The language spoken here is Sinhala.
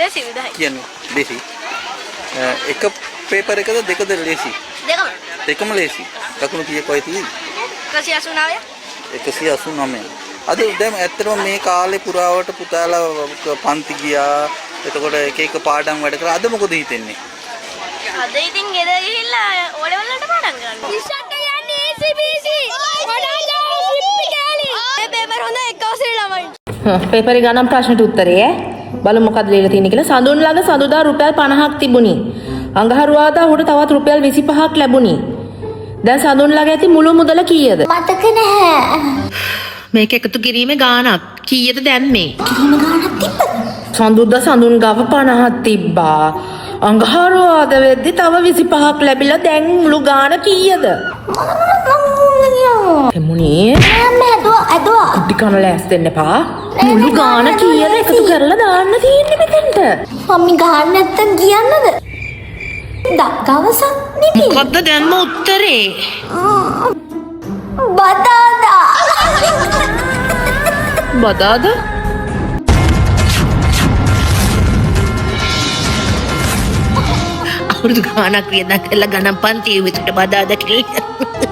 ලේසි 10යි. කියන්නේ ලේසි. එක පේපර් එකද දෙකද ලේසි? දෙකම. දෙකම ලේසි. ලකුණු කීයක් වයි තියෙන්නේ? 189. 189. අද දැන් ඇත්තටම මේ කාලේ පුරාවට පුතාලා පන්ති ගියා. එතකොට එක එක පාඩම් වැඩ කරා. අද මොකද හිතෙන්නේ? අද ඉතින් ගෙදර ගිහිල්ලා O level වලට පාඩම් කරනවා. ඉස්සට යන්නේ ACBC. වඩාලා සිප්පි කෑලි. මේ පේපර් හොඳ එක්කවසේ ළමයි. පේපරේ ගණන් ප්‍රශ්නට උත්තරේ ඈ. බලමු මොකද ලියලා තියෙන්නේ කියලා. සඳුන් ළඟ සඳුදා රුපියල් 50ක් තිබුණි. අඟහරුවාදා ඌට තවත් රුපියල් 25ක් ලැබුණි. දැන් සඳුන් ළඟ ඇති මුළු මුදල කීයද? මතක නැහැ. මේක එකතු කිරීමේ ගාණක් කීයද දැන් මේ? කිරීම ගානක් තිබ්බද? සඳුදා සඳුන් ගාව 50ක් තිබ්බා. අඟහරුවාද වෙද්දි තව 25ක් ලැබිලා දැන් මුළු ගාණ කීයද? එමුණේ මම ඇදුවා. කුටි කන ලෑස්තෙන්න එපා. මුළු ගාණ කීයද එකතු කරලා දාන්න තියෙන්නේ මෙතෙන්ට. මම්මි ගහන්න නැත්තම් කියන්නද? දක්කවසක් නෙමෙයි. මොකද්ද දැන්ම උත්තරේ? බදාදා. බදාද? අවුරුදු ගානක් වියදම් කළා ගණන් පන්තියේ විතර බදාද කියලා.